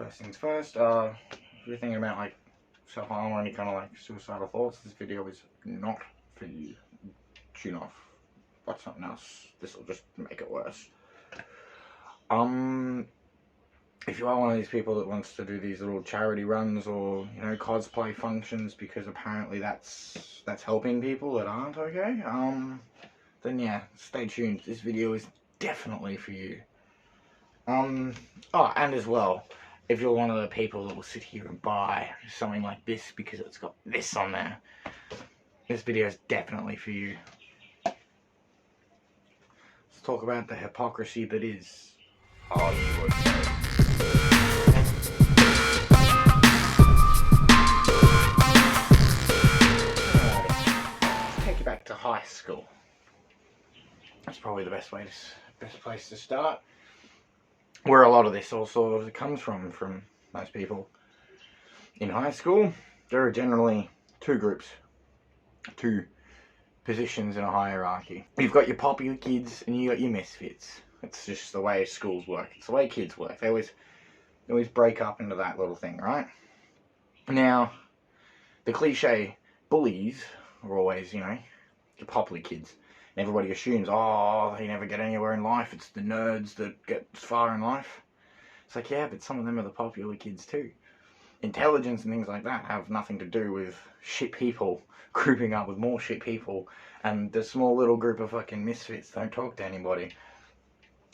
First things first, if you're thinking about like self-harm or any kind of like suicidal thoughts, this video is not for you. Tune off. Watch something else. This will just make it worse. If you are one of these people that wants to do these little charity runs or, you know, cosplay functions because apparently that's helping people that aren't okay, then yeah, stay tuned. This video is definitely for you. Oh, and as well, if you're one of the people that will sit here and buy something like this because it's got this on there, this video is definitely for you. Let's talk about the hypocrisy that is Hollywood. Let's take you back to high school. That's probably the best place to start. Where a lot of this all sort of comes from most people. In high school, there are generally two groups, two positions in a hierarchy. You've got your popular kids and you got your misfits. It's just the way schools work. It's the way kids work. They always break up into that little thing, right? Now, the cliche bullies are always, you know, the popular kids. And everybody assumes, oh, they never get anywhere in life. It's the nerds that get far in life. It's like, yeah, but some of them are the popular kids too. Intelligence and things like that have nothing to do with shit people grouping up with more shit people. And the small little group of fucking misfits don't talk to anybody.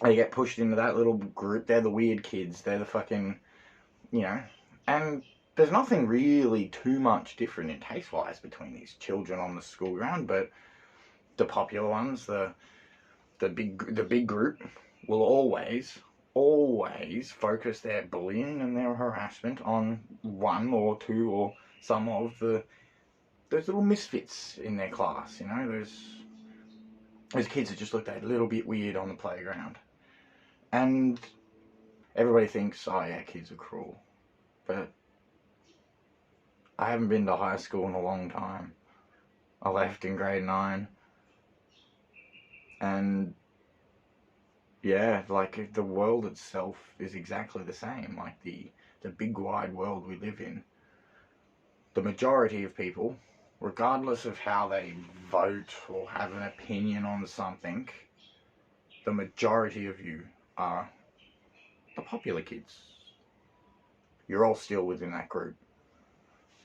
They get pushed into that little group. They're the weird kids. They're the fucking, you know. And there's nothing really too much different in taste-wise between these children on the school ground, but the popular ones, the big group, will always focus their bullying and their harassment on one or two or some of those little misfits in their class. You know, those kids that just looked a little bit weird on the playground, and everybody thinks, oh yeah, kids are cruel, but I haven't been to high school in a long time. I left in grade 9. And yeah, like the world itself is exactly the same. Like the big wide world we live in. The majority of people, regardless of how they vote or have an opinion on something, the majority of you are the popular kids. You're all still within that group.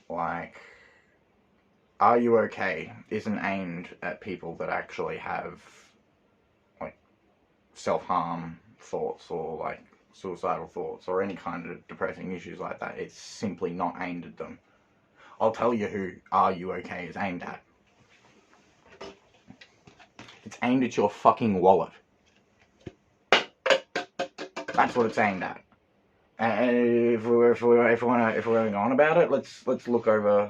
Like, Are You Okay isn't aimed at people that actually have self-harm thoughts or like suicidal thoughts or any kind of depressing issues like that. It's simply not aimed at them. I'll tell you who Are You Okay is aimed at. It's aimed at your fucking wallet. That's what it's aimed at. And if we're going on about it, let's look over.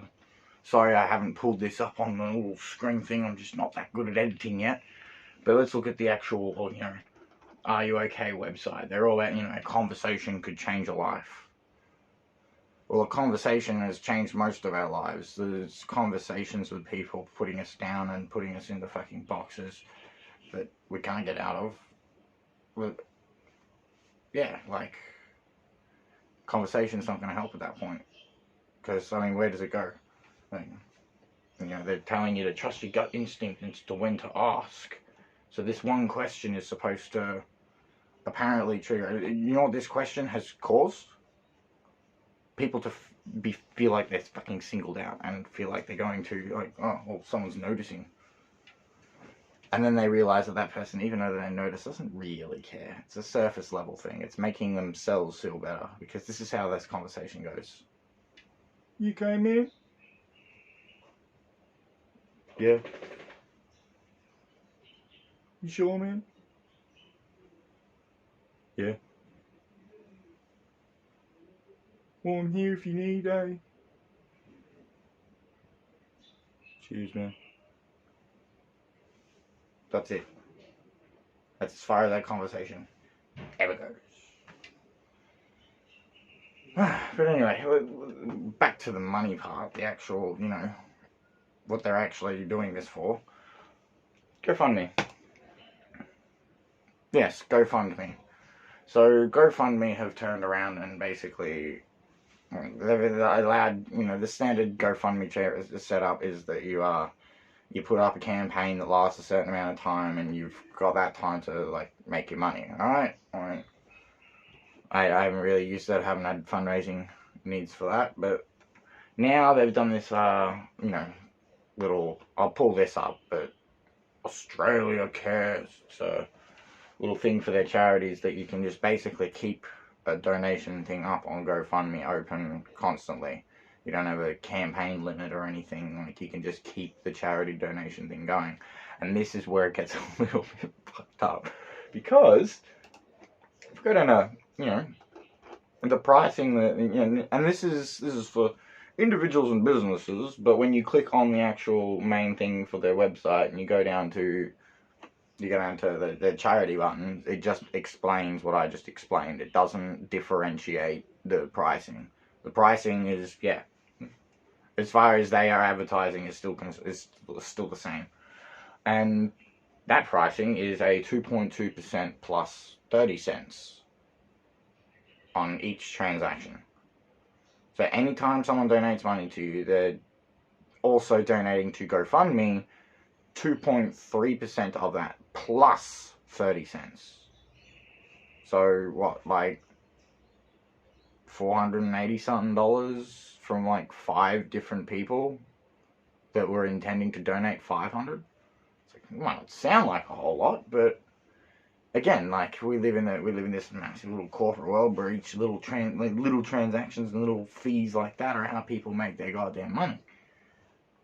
Sorry, I haven't pulled this up on the little screen thing. I'm just not that good at editing yet. But let's look at the actual, you know, Are You Okay website. They're all about, you know, a conversation could change a life. Well, a conversation has changed most of our lives. There's conversations with people putting us down and putting us into fucking boxes that we can't get out of. But, yeah, like, conversation's not going to help at that point. Because, I mean, where does it go? Like, you know, they're telling you to trust your gut instinct as to when to ask. So this one question is supposed to apparently trigger. You know what this question has caused? People to feel like they're fucking singled out and feel like they're going to, like, oh, well, someone's noticing. And then they realize that person, even though they notice, doesn't really care. It's a surface level thing. It's making themselves feel better. Because this is how this conversation goes. You okay, man? Yeah. You sure, man? Yeah. Well, I'm here if you need, eh? Cheers, man. That's it. That's as far as that conversation ever goes. But anyway, back to the money part, the actual, you know, what they're actually doing this for. GoFundMe. Yes, GoFundMe. So GoFundMe have turned around and basically they've allowed, the standard GoFundMe setup is that you put up a campaign that lasts a certain amount of time, and you've got that time to like make your money. All right. I haven't really used that. I haven't had fundraising needs for that, but now they've done this, little. I'll pull this up, but Australia Cares. So little thing for their charities that you can just basically keep a donation thing up on GoFundMe open constantly. You don't have a campaign limit or anything. Like, you can just keep the charity donation thing going. And this is where it gets a little bit fucked up, because if you go down the pricing that, and this is for individuals and businesses, but when you click on the actual main thing for their website and you go down to the charity button, it just explains what I just explained. It doesn't differentiate the pricing. The pricing is, as far as they are advertising, is still the same. And that pricing is a 2.2% plus 30 cents on each transaction. So anytime someone donates money to you, they're also donating to GoFundMe 2.3% of that plus 30 cents. So what, like $480 something from like 5 different people that were intending to donate 500? It's like, it might not sound like a whole lot, but again, like, we live in this massive little corporate world where each little transactions and little fees like that are how people make their goddamn money.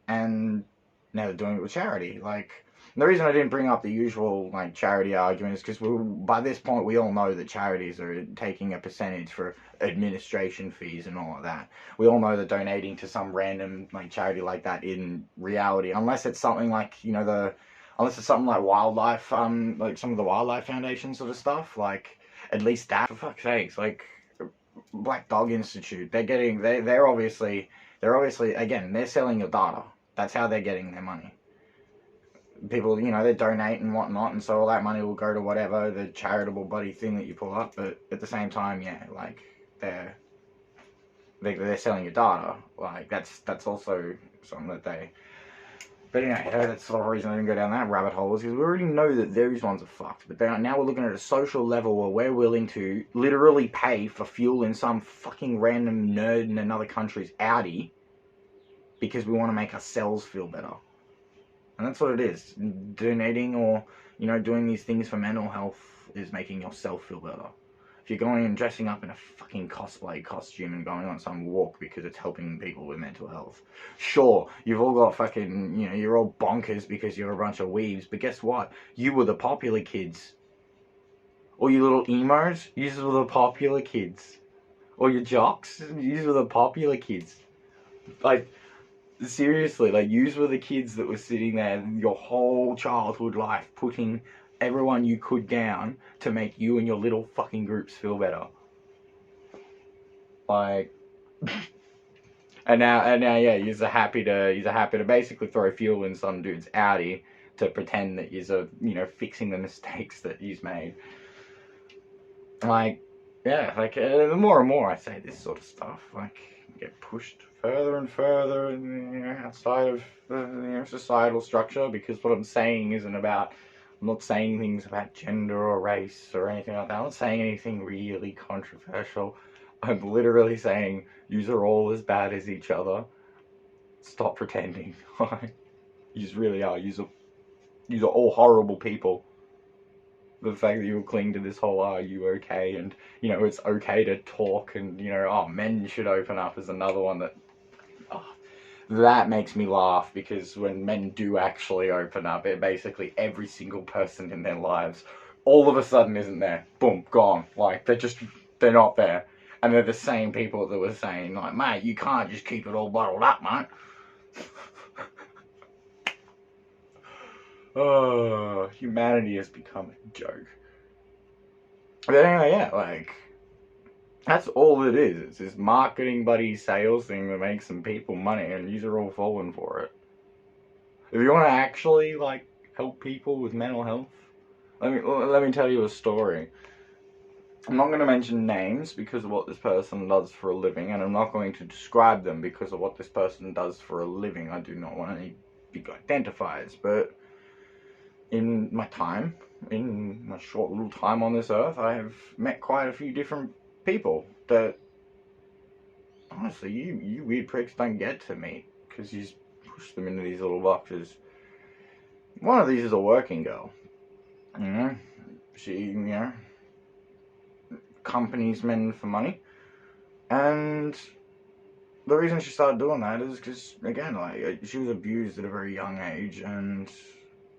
And now they're doing it with charity. Like, the reason I didn't bring up the usual like charity argument is because by this point we all know that charities are taking a percentage for administration fees and all of that. We all know that donating to some random like charity like that in reality, unless it's something like unless it's something like wildlife, like some of the wildlife foundation sort of stuff, like at least that, for fuck's sakes, like Black Dog Institute, they're obviously again, they're selling your data. That's how they're getting their money. People, they donate and whatnot, and so all that money will go to whatever the charitable buddy thing that you pull up. But at the same time, like they're selling your data. Like that's also something that they. But anyway, that's the reason I didn't go down that rabbit hole, is because we already know that those ones are fucked. But now we're looking at a social level where we're willing to literally pay for fuel in some fucking random nerd in another country's Audi because we want to make ourselves feel better. And that's what it is. Donating or, doing these things for mental health is making yourself feel better. If you're going and dressing up in a fucking cosplay costume and going on some walk because it's helping people with mental health, sure, you've all got fucking, you're all bonkers because you're a bunch of weebs, but guess what? You were the popular kids. Or you little emos, you were the popular kids. Or your jocks, you were the popular kids. Like, seriously, like, yous were the kids that were sitting there your whole childhood life putting everyone you could down to make you and your little fucking groups feel better. Like, and now, yeah, you're happy to basically throw fuel in some dude's Audi to pretend that you're, fixing the mistakes that you've made. Like, yeah, like, the more and more I say this sort of stuff, like, get pushed further and further outside of the societal structure, because what I'm saying isn't about, I'm not saying things about gender or race or anything like that. I'm not saying anything really controversial. I'm literally saying yous are all as bad as each other. Stop pretending. Yous really are. Yous are all horrible people. The fact that you cling to this whole, are you okay? And, it's okay to talk, and, men should open up is another one that, that makes me laugh, because when men do actually open up, it basically every single person in their lives all of a sudden isn't there. Boom, gone. Like, they're not there. And they're the same people that were saying, like, mate, you can't just keep it all bottled up, mate. Oh, humanity has become a joke. But anyway, yeah, like, that's all it is. It's this marketing buddy sales thing that makes some people money, and these are all falling for it. If you want to actually, help people with mental health, let me tell you a story. I'm not going to mention names because of what this person does for a living, and I'm not going to describe them because of what this person does for a living. I do not want any big identifiers, but in my short little time on this earth, I have met quite a few different people that, honestly, you weird pricks don't get to meet because you just push them into these little boxes. One of these is a working girl. You know, she, companies men for money, and the reason she started doing that is because, again, like, she was abused at a very young age, and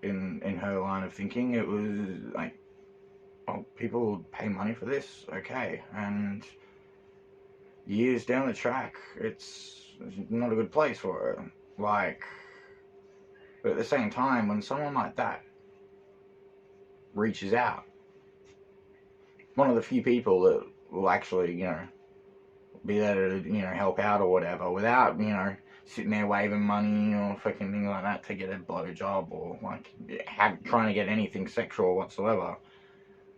in her line of thinking, it was like, oh, people pay money for this, okay, and years down the track, it's not a good place for her. Like, but at the same time, when someone like that reaches out, one of the few people that will actually, be there to, help out or whatever, without, sitting there waving money or fucking things like that to get a blowjob or, like, trying to get anything sexual whatsoever,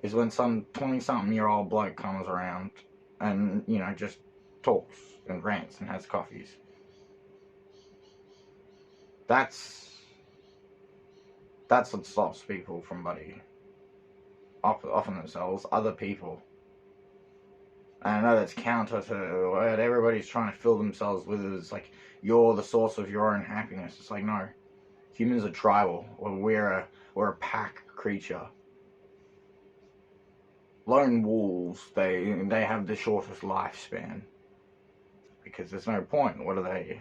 is when some 20-something-year-old bloke comes around and, just talks and rants and has coffees. That's what stops people from, buddy, offering themselves other people. And I know that's counter to what everybody's trying to fill themselves with. It's like, you're the source of your own happiness. It's like, no. Humans are tribal. We're a pack creature. Lone wolves, they have the shortest lifespan. Because there's no point. What are they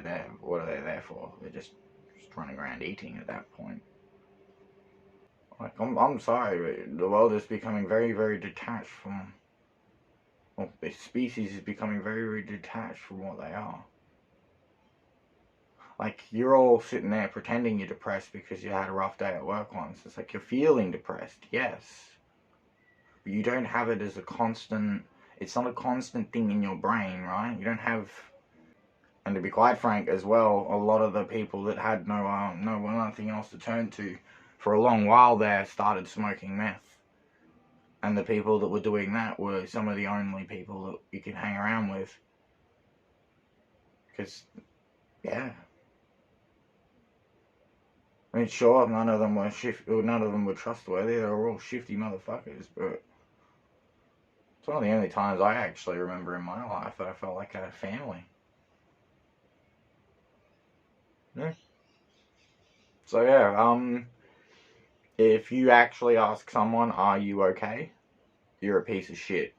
there? What are they there for? They're just running around eating at that point. Like, I'm sorry, but the world is becoming very, very detached from... Well, the species is becoming very, very detached from what they are. Like, you're all sitting there pretending you're depressed because you had a rough day at work once. It's like, you're feeling depressed, yes. But you don't have it as a constant... It's not a constant thing in your brain, right? You don't have... And to be quite frank as well, a lot of the people that had nothing else to turn to for a long while there started smoking meth. And the people that were doing that were some of the only people that you could hang around with. Because, yeah. I mean, sure, none of them were trustworthy. They were all shifty motherfuckers, but it's one of the only times I actually remember in my life that I felt like I had a family. Yeah. So yeah, if you actually ask someone, are you okay? You're a piece of shit.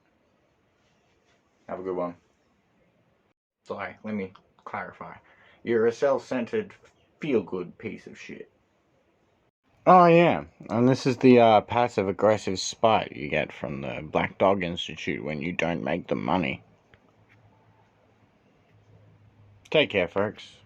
Have a good one. Sorry, let me clarify. You're a self-centered, feel-good piece of shit. Oh yeah, and this is the passive-aggressive spite you get from the Black Dog Institute when you don't make the money. Take care, folks.